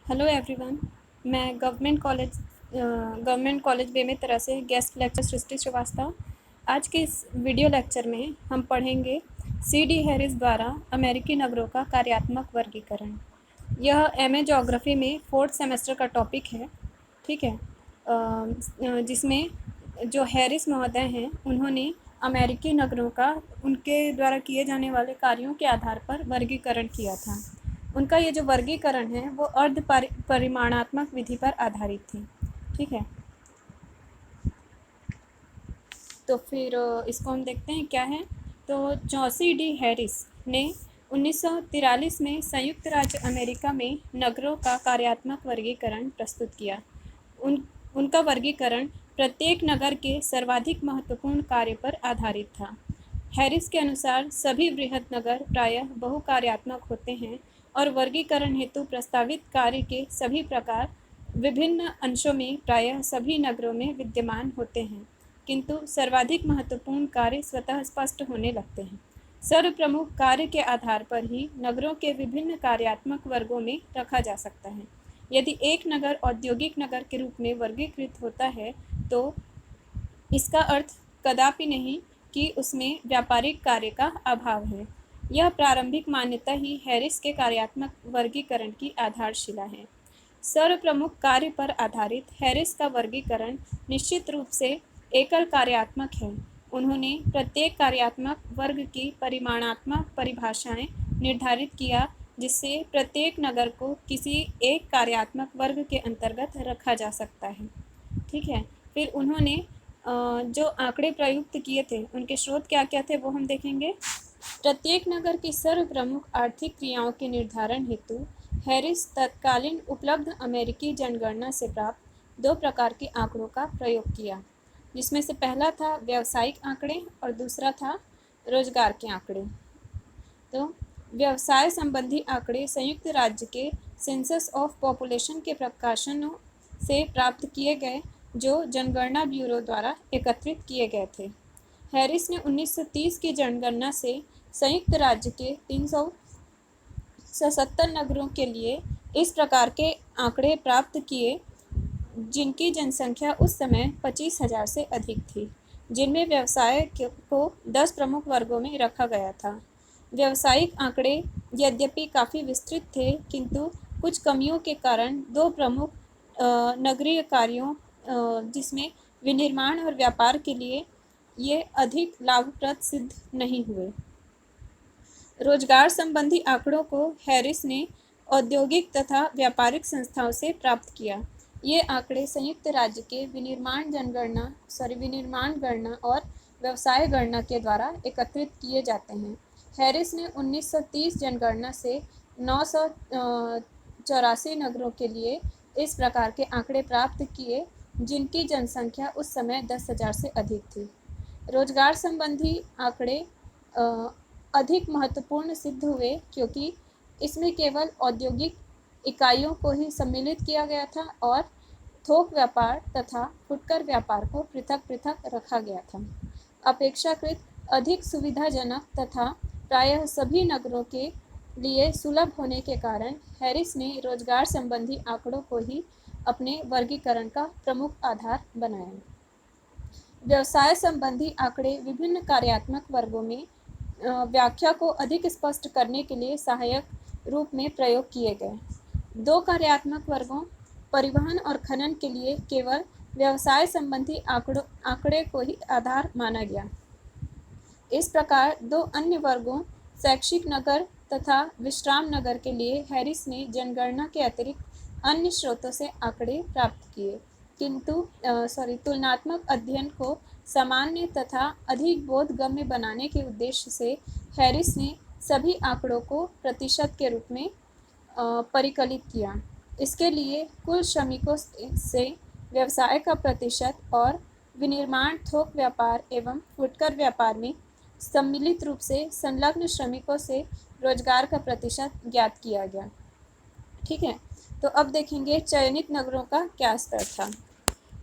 Hello everyone. मैं government college Bemetara से guest lecture सृष्टि श्रीवास्तव। आज के इस वीडियो लेक्चर में हम पढ़ेंगे सी.डी. हैरिस द्वारा अमेरिकी नगरों का कार्यात्मक वर्गीकरण। यह एमए ज्योग्राफी में 4th सेमेस्टर का टॉपिक है। ठीक है। जिसमें जो हैरिस महोदय हैं उन्होंने अमेरिकी नगरों का उनके द्वारा किए जाने वाले कार्यों के आधार पर वर्गीकरण किया था। उनका ये जो वर्गीकरण है वो अर्ध परिमाणात्मक विधि पर आधारित थी। ठीक है। तो फिर इसको हम देखते हैं क्या है। तो जॉसी डी हैरिस ने 1943 में संयुक्त राज्य अमेरिका में नगरों का कार्यात्मक वर्गीकरण प्रस्तुत किया। उनका वर्गीकरण प्रत्येक नगर के सर्वाधिक महत्वपूर्ण कार्य पर आधारित था। हैरिस के अनुसार सभी बृहद नगर प्रायः बहुकार्यात्मक होते हैं और वर्गीकरण हेतु प्रस्तावित कार्य के सभी प्रकार विभिन्न अंशों में प्रायः सभी नगरों में विद्यमान होते हैं, किंतु सर्वाधिक महत्वपूर्ण कार्य स्वतः स्पष्ट होने लगते हैं। सर्वप्रमुख कार्य के आधार पर ही नगरों के विभिन्न कार्यात्मक वर्गों में रखा जा सकता है। यदि एक नगर औद्योगिक नगर के रूप में वर्गीकृत होता है तो इसका अर्थ कदापि नहीं कि उसमें व्यापारिक कार्य का अभाव है। यह प्रारंभिक मान्यता ही हैरिस के कार्यात्मक वर्गीकरण की आधारशिला है। सर्वप्रमुख कार्य पर आधारित हैरिस का वर्गीकरण निश्चित रूप से एकल कार्यात्मक है। उन्होंने प्रत्येक कार्यात्मक वर्ग की परिमाणात्मक परिभाषाएं निर्धारित किया जिससे प्रत्येक नगर को किसी एक कार्यात्मक वर्ग के अंतर्गत रखा जा सकता है। ठीक है। फिर उन्होंने जो आंकड़े प्रयुक्त किए थे उनके स्रोत क्या क्या थे वो हम देखेंगे। प्रत्येक नगर की सर्वप्रमुख आर्थिक क्रियाओं के निर्धारण हेतु हैरिस तत्कालीन उपलब्ध अमेरिकी जनगणना से प्राप्त 2 प्रकार के आंकड़ों का प्रयोग किया, जिसमें से पहला था व्यावसायिक आंकड़े और दूसरा था रोजगार के आंकड़े। तो व्यवसाय संबंधी आंकड़े संयुक्त राज्य के सेंसस ऑफ पॉपुलेशन के प्रकाशनों से प्राप्त किए गए जो जनगणना ब्यूरो द्वारा एकत्रित किए गए थे। हैरिस ने 1930 की जनगणना से संयुक्त राज्य के 377 नगरों के लिए इस प्रकार के आंकड़े प्राप्त किए जिनकी जनसंख्या उस समय 25,000 से अधिक थी, जिनमें व्यवसाय को 10 प्रमुख वर्गों में रखा गया था। व्यावसायिक आंकड़े यद्यपि काफ़ी विस्तृत थे, किंतु कुछ कमियों के कारण 2 प्रमुख नगरीय कार्यों जिसमें विनिर्माण और व्यापार के लिए ये अधिक लाभप्रद सिद्ध नहीं हुए। रोजगार संबंधी आंकड़ों को हैरिस ने औद्योगिक तथा व्यापारिक संस्थाओं से प्राप्त किया। ये आंकड़े संयुक्त राज्य के विनिर्माण गणना और व्यवसाय गणना के द्वारा एकत्रित किए जाते हैं। हैरिस ने 1930 जनगणना से 984 नगरों के लिए इस प्रकार के आंकड़े प्राप्त किए जिनकी जनसंख्या उस समय 10,000 से अधिक थी। रोजगार संबंधी आंकड़े अधिक महत्वपूर्ण सिद्ध हुए क्योंकि इसमें केवल औद्योगिक इकाइयों को ही सम्मिलित किया गया था और थोक व्यापार तथा फुटकर व्यापार को पृथक पृथक रखा गया था। अपेक्षाकृत अधिक सुविधाजनक तथा प्रायः सभी नगरों के लिए सुलभ होने के कारण हैरिस ने रोजगार संबंधी आंकड़ों को ही अपने वर्गीकरण का प्रमुख आधार बनाया। व्यवसाय संबंधी आंकड़े विभिन्न कार्यात्मक वर्गों में व्याख्या को अधिक स्पष्ट करने के लिए सहायक रूप में प्रयोग किए गए। 2 कार्यात्मक वर्गों परिवहन और खनन के लिए केवल व्यवसाय संबंधी आंकड़े को ही आधार माना गया। इस प्रकार 2 अन्य वर्गों शैक्षिक नगर तथा विश्राम नगर के लिए हैरिस ने जनगणना के अतिरिक्त अन्य स्रोतों से आंकड़े प्राप्त किए, किंतु तुलनात्मक अध्ययन को सामान्य तथा अधिक बोधगम्य बनाने के उद्देश्य से हैरिस ने सभी आंकड़ों को प्रतिशत के रूप में परिकलित किया। इसके लिए कुल श्रमिकों से व्यवसाय का प्रतिशत और विनिर्माण थोक व्यापार एवं फुटकर व्यापार में सम्मिलित रूप से संलग्न श्रमिकों से रोजगार का प्रतिशत ज्ञात किया गया। ठीक है। तो अब देखेंगे चयनित नगरों का क्या स्तर था।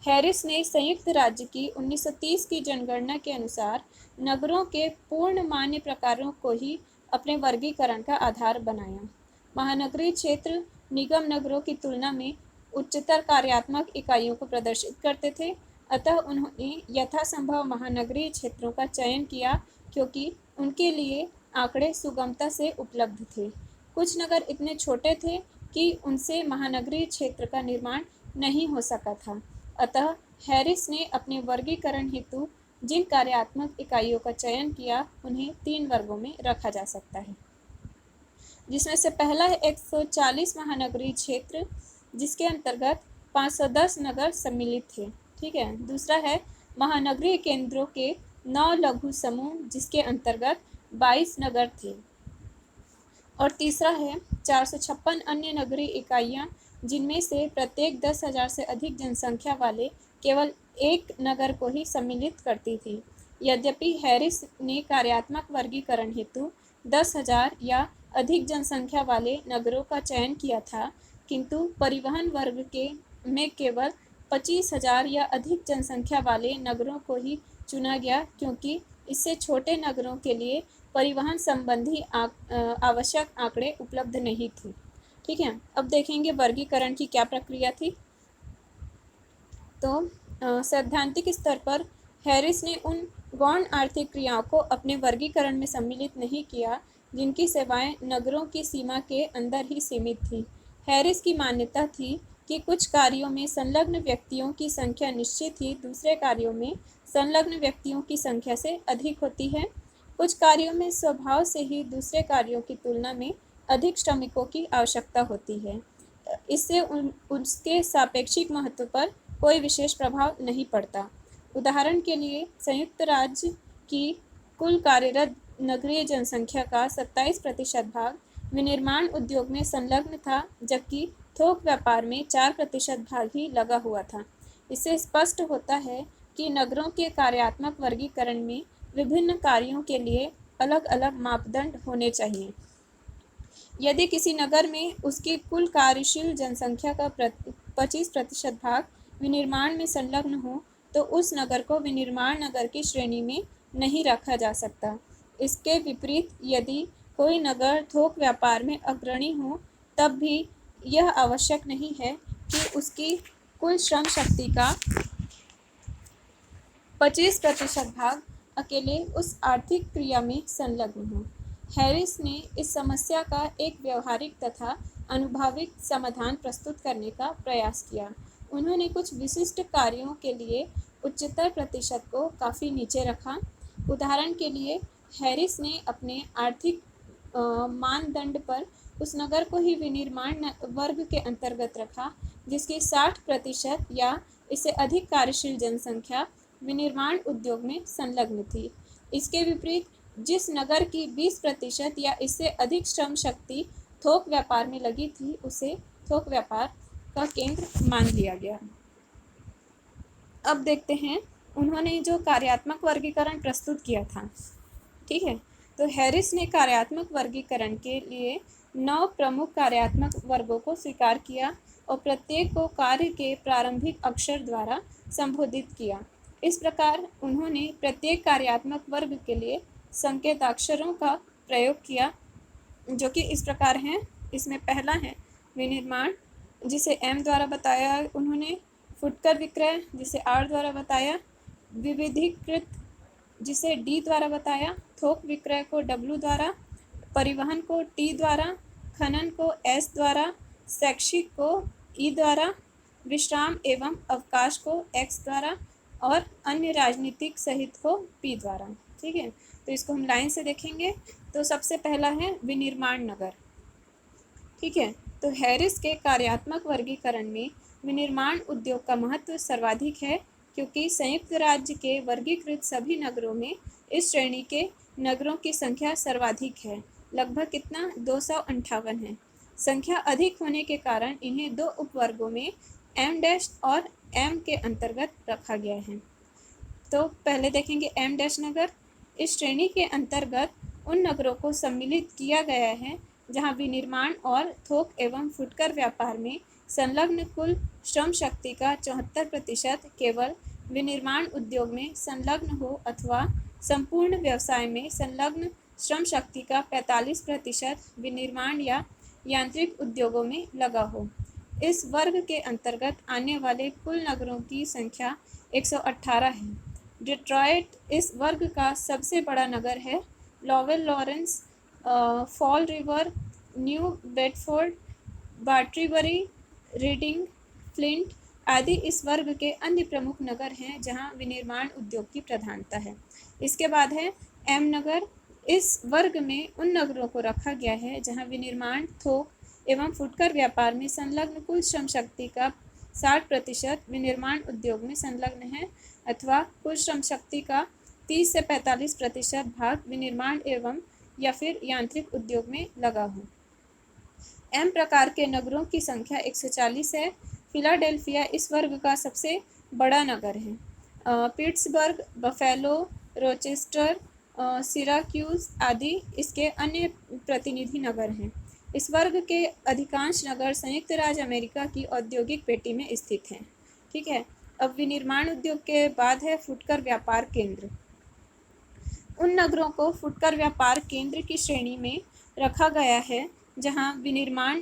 हैरिस ने संयुक्त राज्य की 1930 की जनगणना के अनुसार नगरों के पूर्ण मान्य प्रकारों को ही अपने वर्गीकरण का आधार बनाया। महानगरीय क्षेत्र निगम नगरों की तुलना में उच्चतर कार्यात्मक इकाइयों को प्रदर्शित करते थे। अतः उन्होंने यथासंभव महानगरीय क्षेत्रों का चयन किया क्योंकि उनके लिए आंकड़े सुगमता से उपलब्ध थे। कुछ नगर इतने छोटे थे कि उनसे महानगरीय क्षेत्र का निर्माण नहीं हो सका था। अतः हैरिस ने अपने वर्गीकरण हेतु जिन कार्यात्मक इकाइयों का चयन किया उन्हें 3 वर्गों में रखा जा सकता है, जिसमें से पहला है 140 महानगरीय क्षेत्र, जिसके अंतर्गत 510 नगर सम्मिलित थे। ठीक है। दूसरा है महानगरीय केंद्रों के 9 लघु समूह, जिसके अंतर्गत 22 नगर थे। और तीसरा है 456 अन्य नगरीय इकाइयाँ, जिनमें से प्रत्येक 10,000 से अधिक जनसंख्या वाले केवल एक नगर को ही सम्मिलित करती थी। यद्यपि हैरिस ने कार्यात्मक वर्गीकरण हेतु 10,000 या अधिक जनसंख्या वाले नगरों का चयन किया था, किंतु परिवहन वर्ग के में केवल 25,000 या अधिक जनसंख्या वाले नगरों को ही चुना गया, क्योंकि इससे छोटे नगरों के लिए परिवहन संबंधी आवश्यक आंकड़े उपलब्ध नहीं थे। ठीक है। अब देखेंगे वर्गीकरण की क्या प्रक्रिया थी। तो सैद्धांतिक स्तर पर हैरिस ने उन गौण आर्थिक क्रियाओं को अपने वर्गीकरण में सम्मिलित नहीं किया जिनकी सेवाएं नगरों की सीमा के अंदर ही सीमित थी। हैरिस की मान्यता थी कि कुछ कार्यों में संलग्न व्यक्तियों की संख्या निश्चित ही दूसरे कार्यों में संलग्न व्यक्तियों की संख्या से अधिक होती है। कुछ कार्यों में स्वभाव से ही दूसरे कार्यों की तुलना में अधिक श्रमिकों की आवश्यकता होती है। इससे उसके सापेक्षिक महत्व पर कोई विशेष प्रभाव नहीं पड़ता। उदाहरण के लिए संयुक्त राज्य की कुल कार्यरत नगरीय जनसंख्या का 27% भाग विनिर्माण उद्योग में संलग्न था, जबकि थोक व्यापार में 4% भाग ही लगा हुआ था। इससे स्पष्ट होता है कि नगरों के कार्यात्मक वर्गीकरण में विभिन्न कार्यों के लिए अलग अलग मापदंड होने चाहिए। यदि किसी नगर में उसकी कुल कार्यशील जनसंख्या का 25% भाग विनिर्माण में संलग्न हो, तो उस नगर को विनिर्माण नगर की श्रेणी में नहीं रखा जा सकता। इसके विपरीत यदि कोई नगर थोक व्यापार में अग्रणी हो, तब भी यह आवश्यक नहीं है कि उसकी कुल श्रम शक्ति का 25% भाग अकेले उस आर्थिक क्रिया में संलग्न हो। हैरिस ने इस समस्या का एक व्यवहारिक तथा अनुभविक समाधान प्रस्तुत करने का प्रयास किया। उन्होंने कुछ विशिष्ट कार्यों के लिए उच्चतर प्रतिशत को काफ़ी नीचे रखा। उदाहरण के लिए हैरिस ने अपने आर्थिक मानदंड पर उस नगर को ही विनिर्माण वर्ग के अंतर्गत रखा जिसकी 60% या इससे अधिक कार्यशील जनसंख्या विनिर्माण उद्योग में संलग्न थी। इसके विपरीत जिस नगर की 20% या इससे अधिक श्रम शक्ति थोक व्यापार में लगी थी, उसे थोक व्यापार का केंद्र मान लिया गया। अब देखते हैं उन्होंने जो कार्यात्मक वर्गीकरण प्रस्तुत किया था। ठीक है। तो हैरिस ने कार्यात्मक वर्गीकरण के लिए 9 प्रमुख कार्यात्मक वर्गों को स्वीकार किया और प्रत्येक को कार्य के प्रारंभिक अक्षर द्वारा संबोधित किया। इस प्रकार उन्होंने प्रत्येक कार्यात्मक वर्ग के लिए संकेताक्षरों का प्रयोग किया, जो कि इस प्रकार हैं। इसमें पहला है विनिर्माण, जिसे M द्वारा बताया उन्होंने, फुटकर विक्रय, जिसे R द्वारा बताया, विविधीकृत, जिसे D द्वारा बताया, थोक विक्रय को W द्वारा, परिवहन को T द्वारा, खनन को S द्वारा, शैक्षिक को E द्वारा, विश्राम एवं अवकाश को X द्वारा और अन्य राजनीतिक सहित को P द्वारा। ठीक है। तो इसको हम लाइन से देखेंगे। तो सबसे पहला है विनिर्माण नगर। ठीक है। तो हैरिस के कार्यात्मक वर्गीकरण में विनिर्माण उद्योग का महत्व सर्वाधिक है, क्योंकि संयुक्त राज्य के वर्गीकृत सभी नगरों में इस श्रेणी के नगरों की संख्या सर्वाधिक है। लगभग कितना 258 है। संख्या अधिक होने के कारण इन्हें 2 उपवर्गों में M- और M के अंतर्गत रखा गया है। तो पहले देखेंगे M- नगर। इस श्रेणी के अंतर्गत उन नगरों को सम्मिलित किया गया है जहां विनिर्माण और थोक एवं फुटकर व्यापार में संलग्न कुल श्रम शक्ति का 74% केवल विनिर्माण उद्योग में संलग्न हो अथवा संपूर्ण व्यवसाय में संलग्न श्रम शक्ति का 45% विनिर्माण या यांत्रिक उद्योगों में लगा हो। इस वर्ग के अंतर्गत आने वाले कुल नगरों की संख्या 118 है। डिट्रॉइट इस वर्ग का सबसे बड़ा नगर है। Lowell Lawrence, Fall River, New Bedford, बार्ट्रीबरी, रीडिंग, फ्लिंट आदि इस वर्ग के अन्य प्रमुख नगर हैं जहां विनिर्माण उद्योग की प्रधानता है। इसके बाद है एम नगर। इस वर्ग में उन नगरों को रखा गया है जहां विनिर्माण, थोक एवं फुटकर व्यापार में संलग्न कुल श्रम शक्ति का 60% विनिर्माण उद्योग में संलग्न है, अथवा कुल श्रम शक्ति का 30 से 45% भाग विनिर्माण एवं या फिर यांत्रिक उद्योग में लगा हो। एम प्रकार के नगरों की संख्या 140 है। फिलाडेल्फिया इस वर्ग का सबसे बड़ा नगर है। पिट्सबर्ग, बफेलो, रोचेस्टर, सिराक्यूज आदि इसके अन्य प्रतिनिधि नगर हैं। इस वर्ग के अधिकांश नगर संयुक्त राज्य अमेरिका की औद्योगिक पेटी में स्थित हैं। ठीक है, अब विनिर्माण उद्योग के बाद है फुटकर व्यापार केंद्र। उन नगरों को फुटकर व्यापार केंद्र की श्रेणी में रखा गया है जहां विनिर्माण,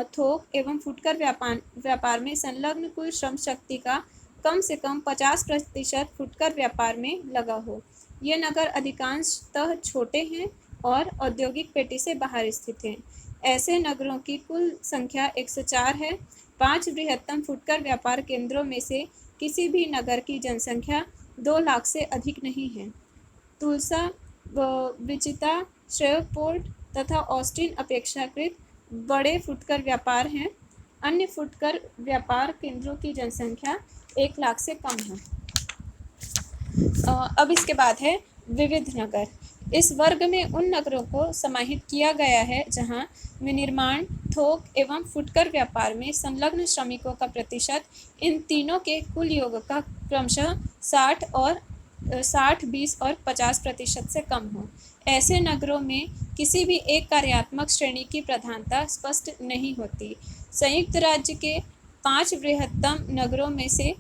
थोक एवं फुटकर व्यापार में संलग्न कुल श्रम शक्ति का कम से कम 50% फुटकर व्यापार में लगा हो। ये नगर अधिकांशतः छोटे हैं और औद्योगिक पेटी से बाहर स्थित हैं। ऐसे नगरों की कुल संख्या 104 है। 5 बृहत्तम फुटकर व्यापार केंद्रों में से किसी भी नगर की जनसंख्या 2 लाख से अधिक नहीं है। तुलसा, विचिता, श्रेवपोर्ट तथा ऑस्टिन अपेक्षाकृत बड़े फुटकर व्यापार हैं। अन्य फुटकर व्यापार केंद्रों की जनसंख्या 1 लाख से कम है। अब इसके बाद है विविध नगर। इस वर्ग में उन नगरों को समाहित किया गया है जहां विनिर्माण, थोक एवं फुटकर व्यापार में संलग्न श्रमिकों का प्रतिशत इन तीनों के कुल योग का क्रमशः 60, 20 और 50% से कम हो। ऐसे नगरों में किसी भी एक कार्यात्मक श्रेणी की प्रधानता स्पष्ट नहीं होती। संयुक्त राज्य के 5 बृहत्तम नगरों में से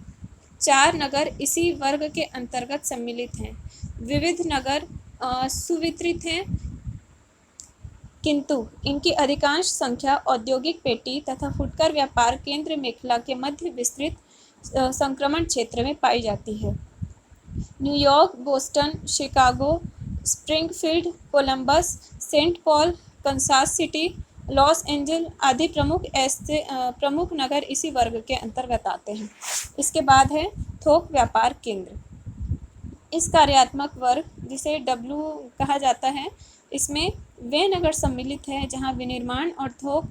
4 नगर इसी वर्ग के अंतर्गत सम्मिलित हैं। विविध नगर सुवितरित हैं, किंतु इनकी अधिकांश संख्या औद्योगिक पेटी तथा फुटकर व्यापार केंद्र मेखला के मध्य विस्तृत संक्रमण क्षेत्र में पाई जाती है। New York, Boston, Chicago, Springfield, Columbus, Saint Paul, Kansas City, Los Angeles आदि प्रमुख नगर इसी वर्ग के अंतर्गत आते हैं। इसके बाद है थोक व्यापार केंद्र। इस कार्यात्मक वर्ग, जिसे डब्ल्यू कहा जाता है, इसमें वे नगर सम्मिलित हैं जहां विनिर्माण और थोक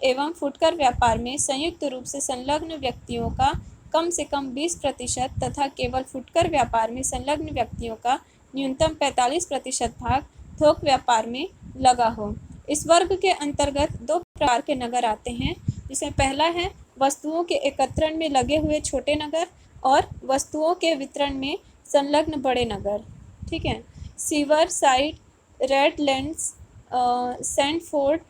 एवं फुटकर व्यापार में संयुक्त रूप से संलग्न व्यक्तियों का कम से कम 20% तथा केवल फुटकर व्यापार में संलग्न व्यक्तियों का न्यूनतम 45% भाग थोक व्यापार में लगा हो। इस वर्ग के अंतर्गत 2 प्रकार के नगर आते हैं, जिसमें पहला है वस्तुओं के एकत्रण में लगे हुए छोटे नगर और वस्तुओं के वितरण में संलग्न बड़े नगर। ठीक है, सीवर साइड, रेडलैंड्स, सैंडफोर्ड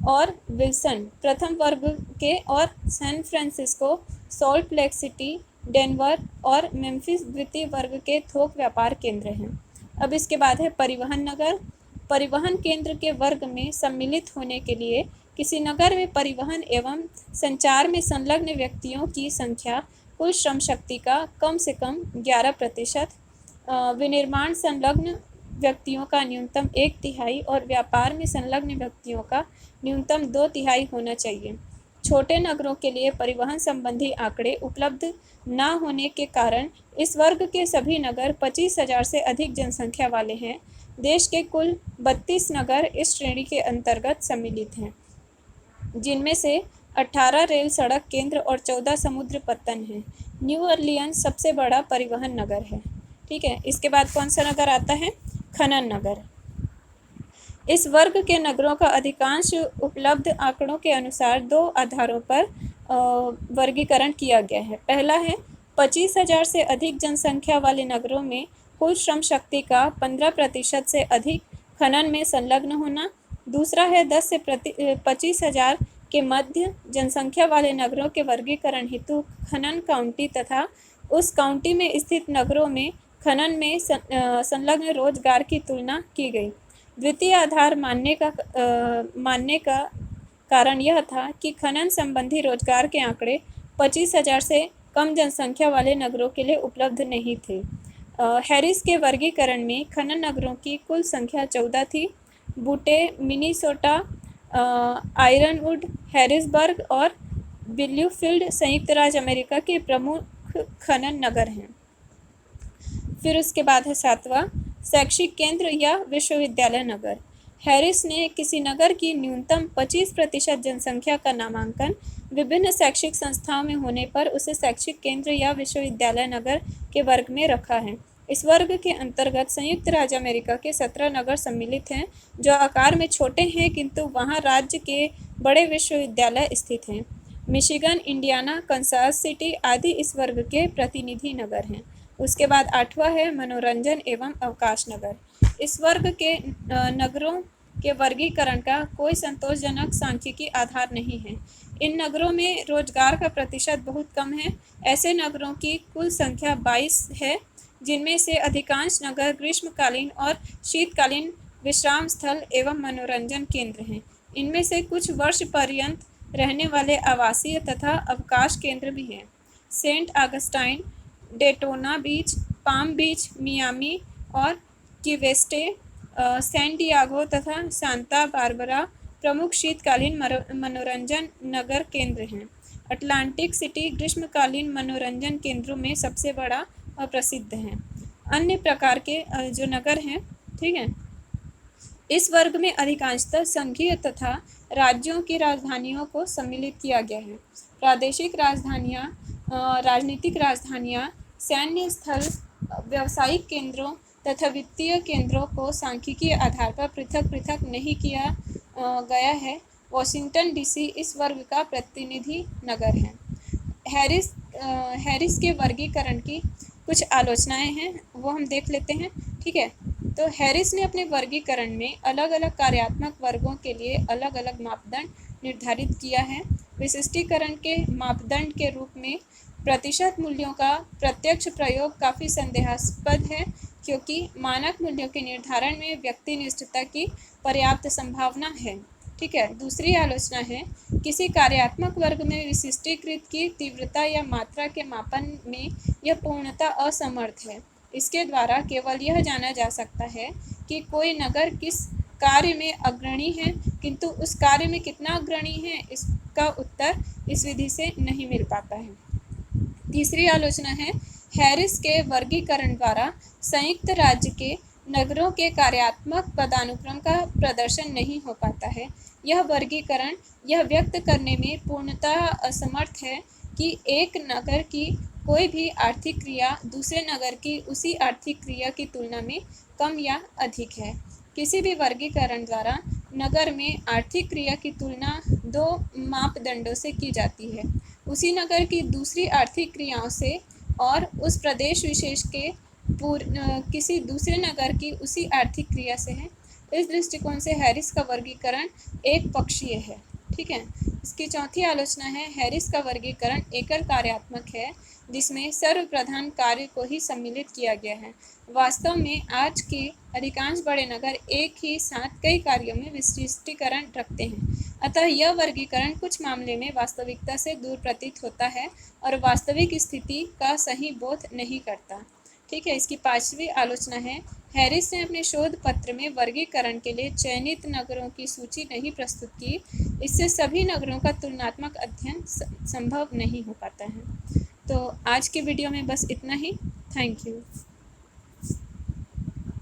और विल्सन प्रथम वर्ग के और San Francisco, Salt Lake City, Denver और मेम्फिस द्वितीय वर्ग के थोक व्यापार केंद्र हैं। अब इसके बाद है परिवहन नगर। परिवहन केंद्र के वर्ग में सम्मिलित होने के लिए किसी नगर में परिवहन एवं संचार में संलग्न व्यक्तियों की संख्या कुल श्रम शक्ति का कम से कम 11%, विनिर्माण संलग्न व्यक्तियों का न्यूनतम 1/3 और व्यापार में संलग्न व्यक्तियों का न्यूनतम 2/3 होना चाहिए। छोटे नगरों के लिए परिवहन संबंधी आंकड़े उपलब्ध न होने के कारण इस वर्ग के सभी नगर 25,000 से अधिक जनसंख्या वाले हैं। देश के कुल 32 नगर इस श्रेणी के अंतर्गत सम्मिलित हैं, जिनमें से 18 रेल सड़क केंद्र और 14 समुद्र पत्तन हैं। न्यू ऑरलियंस सबसे बड़ा परिवहन नगर है। ठीक है, इसके बाद कौन सा नगर आता है? खनन नगर। इस वर्ग के नगरों का अधिकांश उपलब्ध आंकड़ों के अनुसार 2 आधारों पर वर्गीकरण किया गया है। पहला है 25,000 से अधिक जनसंख्या वाले नगरों में कुल श्रम शक्ति का 15% से अधिक खनन में संलग्न होना। दूसरा है 10 से 25,000 के मध्य जनसंख्या वाले नगरों के वर्गीकरण हेतु खनन काउंटी तथा उस काउंटी में स्थित नगरों में खनन में संलग्न रोजगार की तुलना की गई। द्वितीय आधार मानने का कारण यह था कि खनन संबंधी रोजगार के आंकड़े 25,000 से कम जनसंख्या वाले नगरों के लिए उपलब्ध नहीं थे। हैरिस के वर्गीकरण में खनन नगरों की कुल संख्या 14 थी। बूटे, मिनीसोटा, आयरनवुड, हैरिसबर्ग और बिल्यूफील्ड संयुक्त राज्य अमेरिका के प्रमुख खनन नगर हैं। फिर उसके बाद है 7वां, शैक्षिक केंद्र या विश्वविद्यालय नगर। हैरिस ने किसी नगर की न्यूनतम 25% जनसंख्या का नामांकन विभिन्न शैक्षिक संस्थाओं में होने पर उसे शैक्षिक केंद्र या विश्वविद्यालय नगर के वर्ग में रखा है। इस वर्ग के अंतर्गत संयुक्त राज्य अमेरिका के 17 नगर सम्मिलित हैं, जो आकार में छोटे हैं किंतु वहां राज्य के बड़े विश्वविद्यालय स्थित हैं। मिशिगन, इंडियाना, कंसास सिटी आदि इस वर्ग के प्रतिनिधि नगर हैं। उसके बाद 8वां है मनोरंजन एवं अवकाश नगर। इस वर्ग के नगरों के वर्गीकरण का कोई संतोषजनक सांख्यिकी आधार नहीं है। इन नगरों में रोजगार का प्रतिशत बहुत कम है। ऐसे नगरों की कुल संख्या 22 है, जिनमें से अधिकांश नगर ग्रीष्मकालीन और शीतकालीन विश्राम स्थल एवं मनोरंजन केंद्र हैं। इनमें से कुछ वर्ष पर्यंत रहने वाले आवासीय तथा अवकाश केंद्र भी हैं। सेंट ऑगस्टाइन, डेटोना बीच, पाम बीच, मियामी और की सैन डियागो तथा सांता बारबरा प्रमुख शीतकालीन मनोरंजन नगर केंद्र हैं। अटलांटिक सिटी ग्रीष्मकालीन मनोरंजन केंद्रों में सबसे बड़ा और प्रसिद्ध है। अन्य प्रकार के जो नगर हैं, ठीक है, इस वर्ग में अधिकांशतः संघीय तथा राज्यों की राजधानियों को सम्मिलित किया गया है। प्रादेशिक राजधानियाँ, राजनीतिक राजधानियाँ, सैन्य स्थल, व्यावसायिक केंद्रों तथा वित्तीय केंद्रों को सांख्यिकीय आधार पर पृथक पृथक नहीं किया गया है। वॉशिंगटन डीसी इस वर्ग का प्रतिनिधि नगर है। हैरिस के वर्गीकरण की कुछ आलोचनाएं हैं, वो हम देख लेते हैं, ठीक है। तो हैरिस ने अपने वर्गीकरण में अलग अलग कार्यात्मक वर्गों के लिए अलग अलग मापदंड निर्धारित किया है। विशिष्टीकरण के मापदंड के रूप में प्रतिशत मूल्यों का प्रत्यक्ष प्रयोग काफ़ी संदेहास्पद है, क्योंकि मानक मूल्यों के निर्धारण में व्यक्तिनिष्ठता की पर्याप्त संभावना है, ठीक है। दूसरी आलोचना है, किसी कार्यात्मक वर्ग में विशिष्टीकृत की तीव्रता या मात्रा के मापन में यह पूर्णतः असमर्थ है। इसके द्वारा केवल यह जाना जा सकता है कि कोई नगर किस कार्य में अग्रणी है, किंतु उस कार्य में कितना अग्रणी है, इसका उत्तर इस विधि से नहीं मिल पाता है। तीसरी आलोचना है, हैरिस के वर्गीकरण द्वारा संयुक्त राज्य के नगरों के कार्यात्मक पदानुक्रम का प्रदर्शन नहीं हो पाता है। यह वर्गीकरण यह व्यक्त करने में पूर्णतः असमर्थ है कि एक नगर की कोई भी आर्थिक क्रिया दूसरे नगर की उसी आर्थिक क्रिया की तुलना में कम या अधिक है। किसी भी वर्गीकरण द्वारा नगर में आर्थिक क्रिया की तुलना दो मापदंडों से की जाती है, उसी नगर की दूसरी आर्थिक क्रियाओं से और उस प्रदेश विशेष के किसी दूसरे नगर की उसी आर्थिक क्रिया से है। इस दृष्टिकोण से हैरिस का वर्गीकरण एक पक्षीय है, ठीक है। इसकी चौथी आलोचना है, हैरिस का वर्गीकरण एकल कार्यात्मक है, जिसमें सर्वप्रधान कार्य को ही सम्मिलित किया गया है। वास्तव में आज के अधिकांश बड़े नगर एक ही साथ कई कार्यों में विशिष्टीकरण रखते हैं, अतः यह वर्गीकरण कुछ मामले में वास्तविकता से दूर प्रतीत होता है और वास्तविक स्थिति का सही बोध नहीं करता, ठीक है। इसकी पांचवी आलोचना है, हैरिस ने अपने शोध पत्र में वर्गीकरण के लिए चयनित नगरों की सूची नहीं प्रस्तुत की। इससे सभी नगरों का तुलनात्मक अध्ययन संभव नहीं हो पाता है। तो आज के वीडियो में बस इतना ही। Thank you.